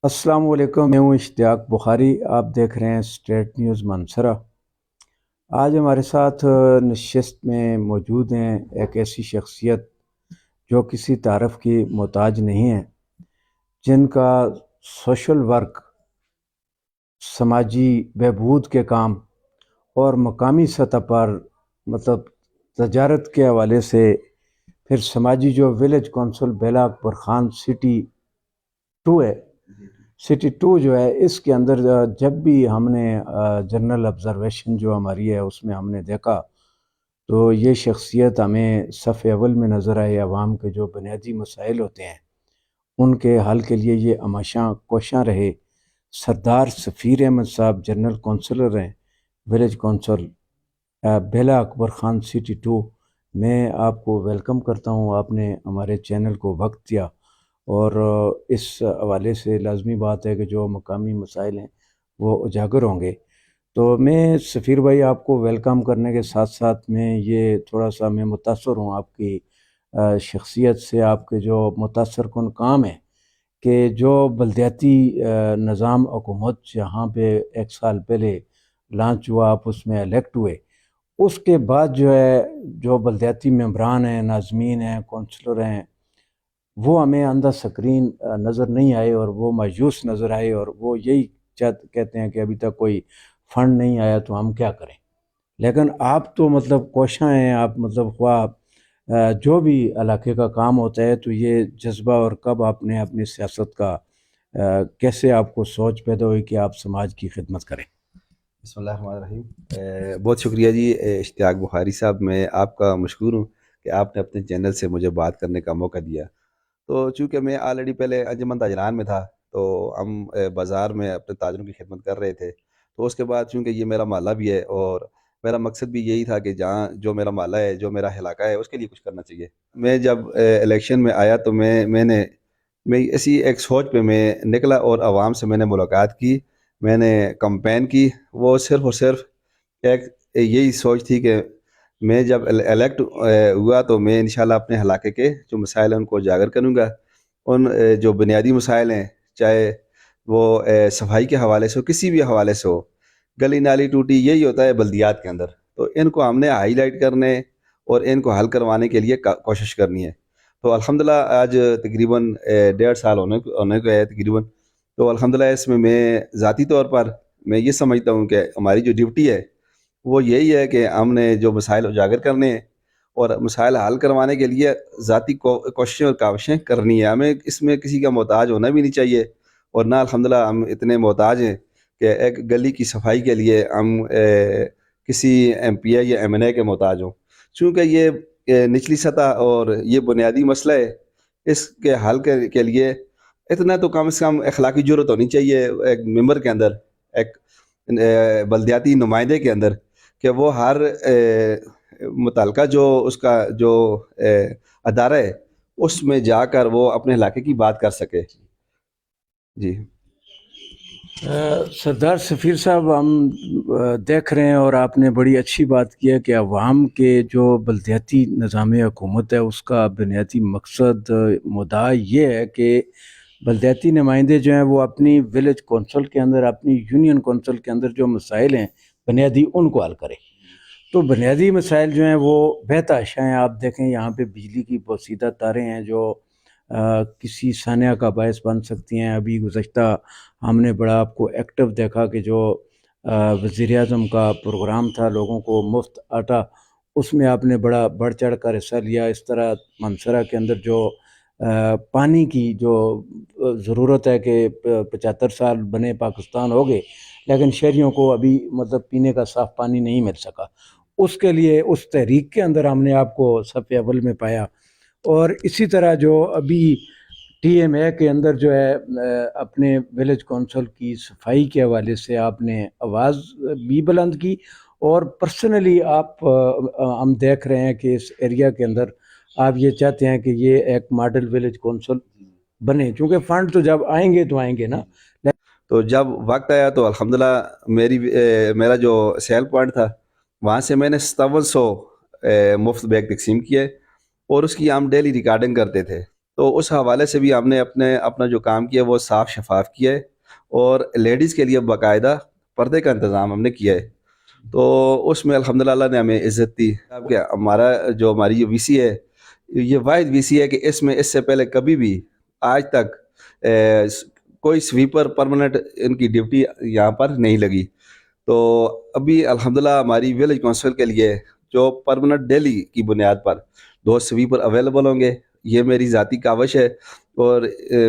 السلام علیکم، میں ہوں اشتیاق بخاری۔ آپ دیکھ رہے ہیں اسٹیٹ نیوز منصرہ۔ آج ہمارے ساتھ نشست میں موجود ہیں ایک ایسی شخصیت جو کسی تعارف کی محتاج نہیں ہے، جن کا سوشل ورک، سماجی بہبود کے کام اور مقامی سطح پر تجارت کے حوالے سے، پھر سماجی جو ولیج کونسل بیلا اکبر خان سٹی 2 ہے، سٹی 2 جو ہے، اس کے اندر جب بھی ہم نے جنرل آبزرویشن جو ہماری ہے اس میں ہم نے دیکھا تو یہ شخصیت ہمیں صف اول میں نظر آئے۔ عوام کے جو بنیادی مسائل ہوتے ہیں ان کے حل کے لیے یہ ہمیشہ کوشاں رہے۔ سردار سفیر احمد صاحب جنرل کونسلر ہیں ولیج کونسل بیلا اکبر خان سٹی 2۔ میں آپ کو ویلکم کرتا ہوں، آپ نے ہمارے چینل کو وقت دیا، اور اس حوالے سے لازمی بات ہے کہ جو مقامی مسائل ہیں وہ اجاگر ہوں گے۔ تو میں سفیر بھائی آپ کو ویلکم کرنے کے ساتھ ساتھ میں یہ تھوڑا سا میں متاثر ہوں آپ کی شخصیت سے، آپ کے جو متاثر کن کام ہے کہ جو بلدیاتی نظام حکومت جہاں پہ 1 سال پہلے لانچ ہوا، آپ اس میں الیکٹ ہوئے، اس کے بعد جو ہے جو بلدیاتی ممبران ہیں، ناظمین ہیں، کونسلر ہیں، وہ ہمیں اندھا سکرین نظر نہیں آئے اور وہ مایوس نظر آئے، اور وہ یہی کہتے ہیں کہ ابھی تک کوئی فنڈ نہیں آیا تو ہم کیا کریں۔ لیکن آپ تو کوشاں ہیں، آپ خواہ جو بھی علاقے کا کام ہوتا ہے تو یہ جذبہ، اور کب آپ نے اپنی سیاست کا کیسے آپ کو سوچ پیدا ہوئی کہ آپ سماج کی خدمت کریں؟ بسم اللہ الرحمن الرحیم۔ بہت شکریہ جی اشتیاق بخاری صاحب، میں آپ کا مشکور ہوں کہ آپ نے اپنے چینل سے مجھے بات کرنے کا موقع دیا۔ تو چونکہ میں آلریڈی پہلے انجمن تاجران میں تھا، تو ہم بازار میں اپنے تاجروں کی خدمت کر رہے تھے۔ تو اس کے بعد چونکہ یہ میرا محلہ بھی ہے اور میرا مقصد بھی یہی تھا کہ جہاں جو میرا محلہ ہے، جو میرا علاقہ ہے، اس کے لیے کچھ کرنا چاہیے۔ میں جب الیکشن میں آیا تو میں ایسی ایک سوچ پہ میں نکلا اور عوام سے میں نے ملاقات کی، میں نے کمپین کی۔ وہ صرف اور صرف ایک یہی سوچ تھی کہ میں جب الیکٹ ہوا تو میں انشاءاللہ اپنے علاقے کے جو مسائل ہیں ان کو اجاگر کروں گا۔ ان جو بنیادی مسائل ہیں، چاہے وہ صفائی کے حوالے سے ہو، کسی بھی حوالے سے ہو، گلی نالی ٹوٹی، یہی ہوتا ہے بلدیات کے اندر، تو ان کو ہم نے ہائی لائٹ کرنے اور ان کو حل کروانے کے لیے کوشش کرنی ہے۔ تو الحمدللہ آج تقریباً 1.5 سال ہونے کو ہے تقریباً۔ تو الحمدللہ اس میں ذاتی طور پر میں یہ سمجھتا ہوں کہ ہماری جو ڈیوٹی ہے وہ یہی ہے کہ ہم نے جو مسائل اجاگر کرنے ہیں اور مسائل حل کروانے کے لیے ذاتی کوششیں اور کاوشیں کرنی ہے۔ ہمیں اس میں کسی کا محتاج ہونا بھی نہیں چاہیے، اور نہ الحمدللہ ہم اتنے محتاج ہیں کہ ایک گلی کی صفائی کے لیے ہم کسی ایم پی اے یا ایم این اے کے محتاج ہوں۔ چونکہ یہ نچلی سطح اور یہ بنیادی مسئلہ ہے، اس کے حل کے لیے اتنا تو کم سے کم اخلاقی جرت ہونی چاہیے ایک ممبر کے اندر، ایک بلدیاتی نمائندے کے اندر، کہ وہ ہر متعلقہ جو اس کا جو ادارہ ہے اس میں جا کر وہ اپنے علاقے کی بات کر سکے۔ جی سردار سفیر صاحب، ہم دیکھ رہے ہیں اور آپ نے بڑی اچھی بات کی ہے کہ عوام کے جو بلدیاتی نظام حکومت ہے اس کا بنیادی مقصد مدعا یہ ہے کہ بلدیاتی نمائندے جو ہیں وہ اپنی ولیج کونسل کے اندر، اپنی یونین کونسل کے اندر جو مسائل ہیں بنیادی ان کو حل کرے۔ تو بنیادی مسائل جو ہیں وہ بہتاشا ہیں۔ آپ دیکھیں یہاں پہ بجلی کی بوسیدہ تاریں ہیں جو کسی سانحہ کا باعث بن سکتی ہیں۔ ابھی گزشتہ ہم نے بڑا آپ کو ایکٹیو دیکھا کہ جو وزیر اعظم کا پروگرام تھا لوگوں کو مفت آٹا، اس میں آپ نے بڑا بڑھ چڑھ کر حصہ لیا۔ اس طرح منصرہ کے اندر جو پانی کی جو ضرورت ہے کہ 75 سال بنے پاکستان ہو گئے لیکن شہریوں کو ابھی پینے کا صاف پانی نہیں مل سکا، اس کے لیے اس تحریک کے اندر ہم نے آپ کو صف اول میں پایا۔ اور اسی طرح جو ابھی ٹی ایم اے کے اندر جو ہے اپنے ولیج کونسل کی صفائی کے حوالے سے آپ نے آواز بھی بلند کی، اور پرسنلی آپ ہم دیکھ رہے ہیں کہ اس ایریا کے اندر آپ یہ چاہتے ہیں کہ یہ ایک ماڈل ولیج کونسل بنے، چونکہ فنڈ تو جب آئیں گے تو آئیں گے نا۔ تو جب وقت آیا تو الحمدللہ میرا جو سیل پوائنٹ تھا وہاں سے میں نے 5700 مفت بیگ تقسیم کیے، اور اس کی ہم ڈیلی ریکارڈنگ کرتے تھے۔ تو اس حوالے سے بھی ہم نے اپنا جو کام کیا وہ صاف شفاف کیا ہے، اور لیڈیز کے لیے باقاعدہ پردے کا انتظام ہم نے کیا ہے۔ تو اس میں الحمدللہ اللہ نے ہمیں عزت دی کہ ہماری یہ وی سی ہے، یہ واحد وی سی ہے کہ اس میں اس سے پہلے کبھی بھی آج تک کوئی سویپر پرماننٹ ان کی ڈیوٹی یہاں پر نہیں لگی۔ تو ابھی الحمدللہ ہماری ولیج کونسل کے لیے جو پرماننٹ ڈیلی کی بنیاد پر 2 سویپر اویلیبل ہوں گے، یہ میری ذاتی کاوش ہے، اور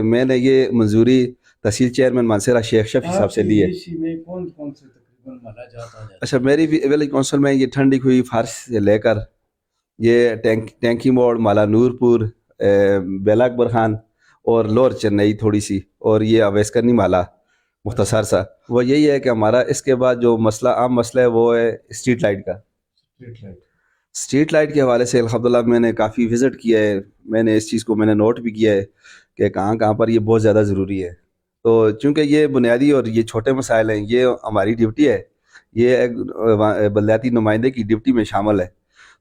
میں نے یہ منظوری تحصیل چیئرمین مانسرہ شیخ شفیع صاحب سے لی ہے۔ کون کون سے تقریباً مالا جاتا ہے؟ اچھا، میری ولیج کونسل میں یہ ٹھنڈی ہوئی فارس سے لے کر یہ ٹینکی موڑ، مالا نور پور، بیلا اکبر خان اور لور چنئی تھوڑی سی، اور یہ اویسکرنی مالا مختصر سا، وہ یہی ہے کہ ہمارا اس کے بعد جو مسئلہ عام مسئلہ ہے وہ ہے اسٹریٹ لائٹ کا۔ اسٹریٹ لائٹ کے حوالے سے الحمدللہ میں نے کافی وزٹ کیا ہے، میں نے اس چیز کو نوٹ بھی کیا ہے کہ کہاں کہاں پر یہ بہت زیادہ ضروری ہے۔ تو چونکہ یہ بنیادی اور یہ چھوٹے مسائل ہیں، یہ ہماری ڈیوٹی ہے، یہ ایک بلدیاتی نمائندے کی ڈیوٹی میں شامل ہے۔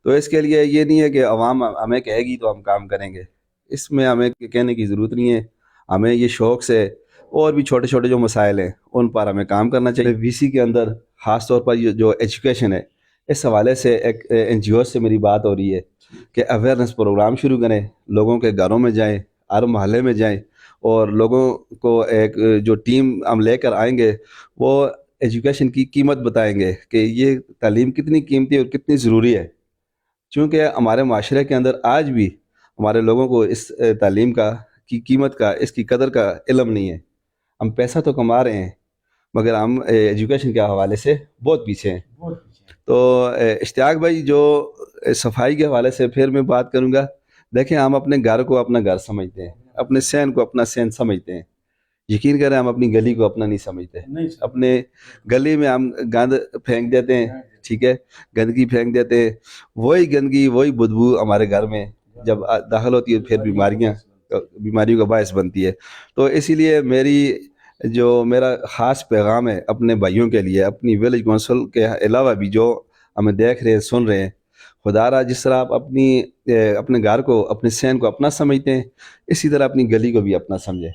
تو اس کے لیے یہ نہیں ہے کہ عوام ہمیں کہے گی تو ہم کام کریں گے، اس میں ہمیں کہنے کی ضرورت نہیں ہے، ہمیں یہ شوق سے اور بھی چھوٹے چھوٹے جو مسائل ہیں ان پر ہمیں کام کرنا چاہیے۔ وی سی کے اندر خاص طور پر یہ جو ایجوکیشن ہے، اس حوالے سے ایک این جی او سے میری بات ہو رہی ہے کہ اویئرنیس پروگرام شروع کریں، لوگوں کے گھروں میں جائیں، ہر محلے میں جائیں، اور لوگوں کو ایک جو ٹیم ہم لے کر آئیں گے وہ ایجوکیشن کی قیمت بتائیں گے کہ یہ تعلیم کتنی قیمتی اور کتنی ضروری ہے، چونکہ ہمارے معاشرے کے اندر آج بھی ہمارے لوگوں کو اس تعلیم کی قیمت کا، اس کی قدر کا علم نہیں ہے۔ ہم پیسہ تو کما رہے ہیں مگر ہم ایجوکیشن کے حوالے سے بہت پیچھے ہیں۔ تو اشتیاق بھائی، جو صفائی کے حوالے سے پھر میں بات کروں گا، دیکھیں ہم اپنے گھر کو اپنا گھر سمجھتے ہیں، اپنے صحن کو اپنا صحن سمجھتے ہیں، یقین کریں ہم اپنی گلی کو اپنا نہیں سمجھتے۔ اپنے گلی میں ہم گند پھینک دیتے ہیں، ٹھیک ہے، گندگی پھینک دیتے ہیں، وہی گندگی وہی بدبو ہمارے گھر میں جب داخل ہوتی ہے پھر بیماریوں کا باعث بنتی ہے۔ تو اسی لیے میرا خاص پیغام ہے اپنے بھائیوں کے لیے، اپنی ولیج کونسل کے علاوہ بھی جو ہمیں دیکھ رہے ہیں، سن رہے ہیں، خدا را جس طرح آپ اپنے گھر کو، اپنے صحن کو اپنا سمجھتے ہیں، اسی طرح اپنی گلی کو بھی اپنا سمجھیں،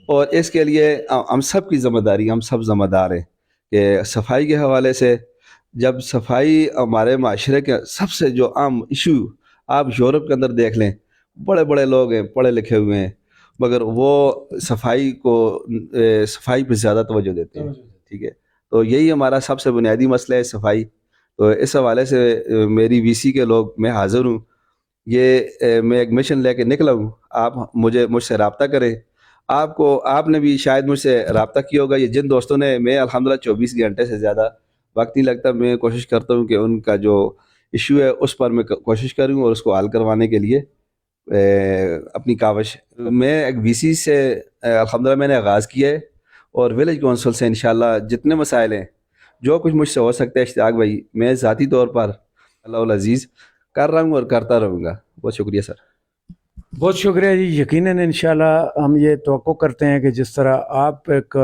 اور اس کے لیے ہم سب کی ذمہ داری، ہم سب ذمہ دار ہیں کہ صفائی کے حوالے سے، جب صفائی ہمارے معاشرے کے سب سے جو عام ایشو، آپ یورپ کے اندر دیکھ لیں، بڑے بڑے لوگ ہیں، پڑھے لکھے ہوئے ہیں، مگر وہ صفائی پہ زیادہ توجہ دیتے ہیں، ٹھیک ہے۔ تو یہی ہمارا سب سے بنیادی مسئلہ ہے، صفائی۔ تو اس حوالے سے میری وی سی کے لوگ، میں حاضر ہوں، میں ایک مشن لے کے نکلا ہوں، آپ مجھ سے رابطہ کریں۔ آپ نے بھی شاید مجھ سے رابطہ کیا ہوگا، یہ جن دوستوں نے، میں الحمدللہ 24 گھنٹے سے زیادہ وقت نہیں لگتا، میں کوشش کرتا ہوں کہ ان کا جو ایشو ہے اس پر میں کوشش کروں اور اس کو حل کروانے کے لیے اپنی کاوش۔ میں ایک وی سی سے الحمدللہ میں نے آغاز کیا ہے، اور ولیج کونسل سے انشاءاللہ جتنے مسائل ہیں، جو کچھ مجھ سے ہو سکتا ہے اشتیاق بھائی، میں ذاتی طور پر اللہ العزیز کر رہا ہوں اور کرتا رہوں گا۔ بہت شکریہ سر۔ بہت شکریہ جی۔ یقیناً انشاءاللہ ہم یہ توقع کرتے ہیں کہ جس طرح آپ ایک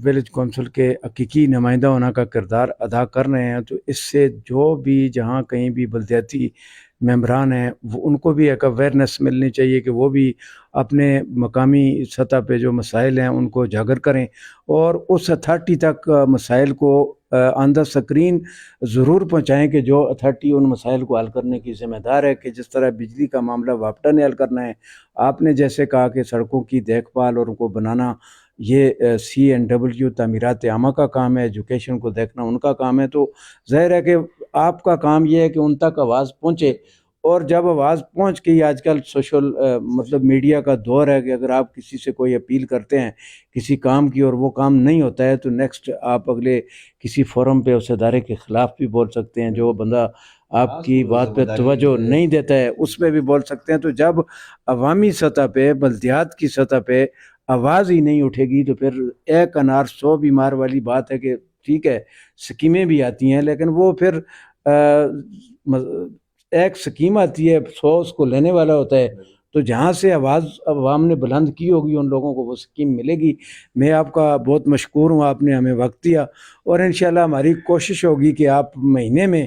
ولیج کونسل کے حقیقی نمائندہ ہونا کا کردار ادا کر رہے ہیں، تو اس سے جو بھی جہاں کہیں بھی بلدیاتی ممبران ہیں، ان کو بھی ایک اویئرنیس ملنی چاہیے کہ وہ بھی اپنے مقامی سطح پہ جو مسائل ہیں ان کو اجاگر کریں، اور اس اتھارٹی تک مسائل کو آن دا اسکرین ضرور پہنچائیں کہ جو اتھارٹی ان مسائل کو حل کرنے کی ذمہ دار ہے، کہ جس طرح بجلی کا معاملہ وابٹا نے حل کرنا ہے، آپ نے جیسے کہا کہ سڑکوں کی دیکھ بھال اور ان کو بنانا یہ CNW تعمیرات عامہ کا کام ہے، ایجوکیشن کو دیکھنا ان کا کام ہے، تو ظاہر ہے کہ آپ کا کام یہ ہے کہ ان تک آواز پہنچے، اور جب آواز پہنچ گئی، آج کل سوشل میڈیا کا دور ہے کہ اگر آپ کسی سے کوئی اپیل کرتے ہیں کسی کام کی اور وہ کام نہیں ہوتا ہے، تو نیکسٹ آپ اگلے کسی فورم پہ اس ادارے کے خلاف بھی بول سکتے ہیں، جو بندہ آپ کی بات پہ توجہ نہیں دیتا ہے اس پہ بھی بول سکتے ہیں۔ تو جب عوامی سطح پہ، بلدیات کی سطح پہ آواز ہی نہیں اٹھے گی، تو پھر ایک انار 100 بیمار والی بات ہے کہ ٹھیک ہے سکیمیں بھی آتی ہیں، لیکن وہ پھر ایک سکیم آتی ہے، 100 اس کو لینے والا ہوتا ہے، تو جہاں سے آواز عوام نے بلند کی ہوگی ان لوگوں کو وہ سکیم ملے گی۔ میں آپ کا بہت مشکور ہوں، آپ نے ہمیں وقت دیا، اور انشاءاللہ ہماری کوشش ہوگی کہ آپ مہینے میں